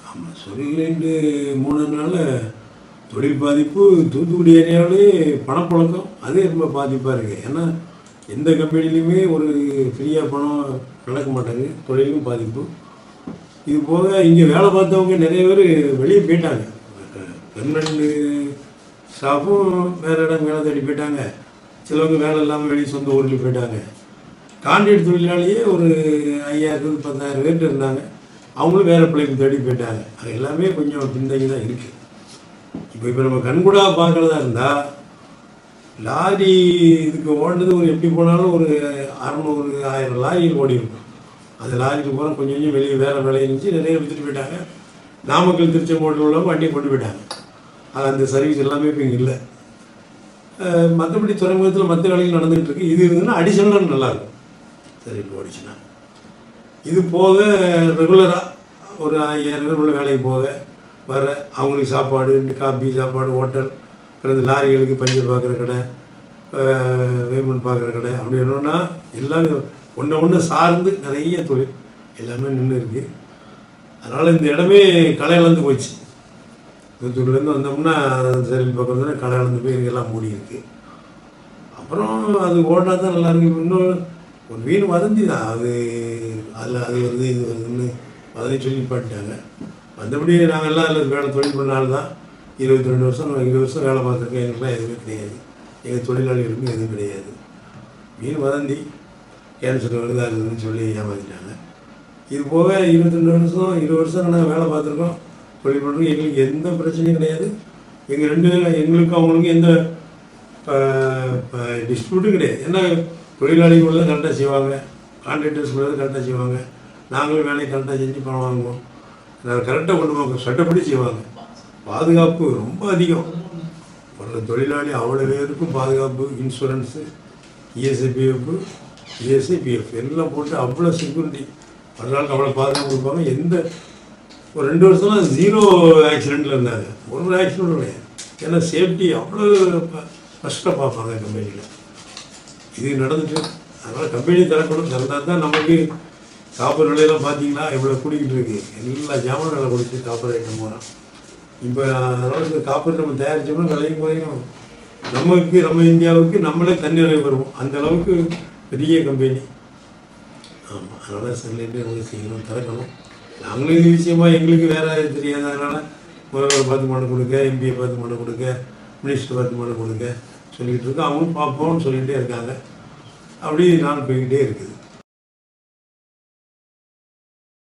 ஆமாம், சொரிலேண்டு 3 நாள் தொழில் பாதிப்பு. தூத்துக்குடி ஏரியாவிலே பணப்புழக்கம் அதே ரொம்ப பாதிப்பாக இருக்குது. ஏன்னா எந்த கம்பெனிலையுமே ஒரு ஃப்ரீயாக பணம் நடக்க மாட்டாங்க. தொழிலும் பாதிப்பு. இது போக இங்கே வேலை பார்த்தவங்க நிறைய பேர் வெளியே போயிட்டாங்க. பெர்மனண்ட் ஸ்டாஃபும் வேறு இடம் வேலை தேடி போயிட்டாங்க. சிலவங்க வேலை இல்லாமல் வெளியே சொந்த ஊருக்கு போயிட்டாங்க. கான்ட்ராக்ட் தொழிலாளியே ஒரு 5000 10,000 பேர்ட்டு இருந்தாங்க. அவங்களும் வேறு பிள்ளைக்கு தேடி போயிட்டாங்க. அது எல்லாமே கொஞ்சம் பின்தங்கி தான் இருக்குது. இப்போ நம்ம கண்கூடாக பார்க்குறதா இருந்தால் லாரி இதுக்கு ஓடுனது ஒரு எப்படி போனாலும் ஒரு 600 1000 லாரிகள் ஓடி இருக்கும். அந்த லாரிக்கு போனால் கொஞ்சம் கொஞ்சம் வெளியே வேறு வேலை இருந்துச்சு. நிறைய விற்றுட்டு போயிட்டாங்க. நாமக்கல் திருச்செங்கோட்டில் உள்ளவங்க வண்டியை கொண்டு போயிட்டாங்க. அது அந்த சர்வீஸ் எல்லாமே இப்போ இங்கே இல்லை. மற்றபடி துறைமுகத்தில் மற்ற வேலைகள் நடந்துகிட்டு இருக்குது. இது இருந்ததுன்னா அடிஷனலாக நல்லாயிருக்கும். சரி, இப்போ ஓடிச்சுன்னா இது போக ரெகுலராக ஒரு 5000 பேர் உள்ள வேலைக்கு போக வர அவங்களுக்கு சாப்பாடு, காபி சாப்பாடு, ஹோட்டல், பிறகு லாரிகளுக்கு பஞ்சர் பார்க்குற கடை, வேமெண்ட் பார்க்குற கடை, அப்படி என்னன்னா எல்லாமே ஒன்று சார்ந்து நிறைய தொழில் எல்லாமே நின்று இருக்குது. அதனால் இந்த இடமே களை இழந்து போச்சு. தூத்துக்குடிலேருந்து வந்தோம்னா சரி பக்கம் வந்தோன்னா களை இழந்து போய் எல்லாம் மூடி இருக்குது. அப்புறம் அது ஓடினா தான் நல்லாயிருக்கு. இன்னும் ஒரு வீண் வதந்தி தான் அது. அதில் அது வருது இது வருதுன்னு வதந்தி சொல்லி பாட்டுட்டாங்க. மற்றபடி நாங்கள்லாம் அதில் வேலை தொழில் பண்ணால் தான் 22 வருஷம் 20 வருஷம் வேலை பார்த்துருக்கோம். எங்களுக்குலாம் எதுவுமே கிடையாது. எங்கள் தொழிலாளிகளுக்கும் எதுவும் கிடையாது. வீண் வதந்தி கேன்சர் வருது அதுன்னு சொல்லி ஏமாற்றிட்டாங்க. இது போக 22 வருஷம் 20 வருஷம் நாங்கள் வேலை பார்த்துருக்கோம், தொழில் பண்ணுறோம். எங்களுக்கு எந்த பிரச்சனையும் கிடையாது. எங்கள் எங்களுக்கும் அவங்களுக்கும் எந்த டிஸ்பியூட்டும் கிடையாது. ஏன்னா தொழிலாளிகள் தான் கரெக்டாக செய்வாங்க, கான்ட்ராக்டர்ஸ் கூட கரெக்டாக செய்வாங்க. நாங்களும் வேலையை கரெக்டாக செஞ்சு பணம் வாங்குவோம். கரெக்டாக கொண்டு போங்க, சட்டப்படி செய்வாங்க. பாதுகாப்பு ரொம்ப அதிகம். ஒரு தொழிலாளி அவ்வளோ பேருக்கும் பாதுகாப்பு, இன்சூரன்ஸு, இஎஸ்ஐபிஎஃப், இஎஸ்ஐபிஎஃப் எல்லாம் போட்டு அவ்வளோ செக்யூரிட்டி அதனால அவ்வளோ பாதுகாப்பு கொடுப்பாங்க. எந்த ஒரு 2 வருஷம்லாம் 0 ஆக்சிடெண்ட்டில் இருந்தாங்க. ஒரு ஆக்சிடென்ட் கிடையாது. ஏன்னா சேஃப்டி அவ்வளோ ஃபஸ்ட்டாக பார்ப்பாங்க கம்பெனியில். இது நடந்துட்டு அதனால் கம்பெனி திறக்கணும். திறந்தால் தான் நமக்கு காப்பர் விலையெல்லாம் பார்த்தீங்கன்னா இவ்வளோ கூடிக்கிட்டு இருக்குது. எல்லா ஜாமான் விலை கொடுத்து காப்பர் ஐட்டம் போகிறோம். இப்போ அதனால் இந்த காப்பர் நம்ம தயாரித்தோம்னா விலையும் குறையும். நமக்கு நம்ம இந்தியாவுக்கு நம்மளே தண்ணீரை வருவோம். அந்தளவுக்கு பெரிய கம்பெனி. ஆமாம், அதனால் ஸ்டெர்லைட்டே வந்து சீக்கிரம் திறக்கணும். நாங்களும் இது விஷயமாக எங்களுக்கு வேறு தெரியாது. அதனால் முதல்வர் பார்த்து மனு கொடுக்க, எம்பியை பார்த்து மனு கொடுக்க, மினிஸ்டர் பார்த்து மனு கொடுக்க சொல்லிக்கிட்டு இருக்கோம். அவங்களும் பார்ப்போம்னு சொல்லிகிட்டே இருக்காங்க. அப்படி நாள் போய்கிட்டே இருக்குது.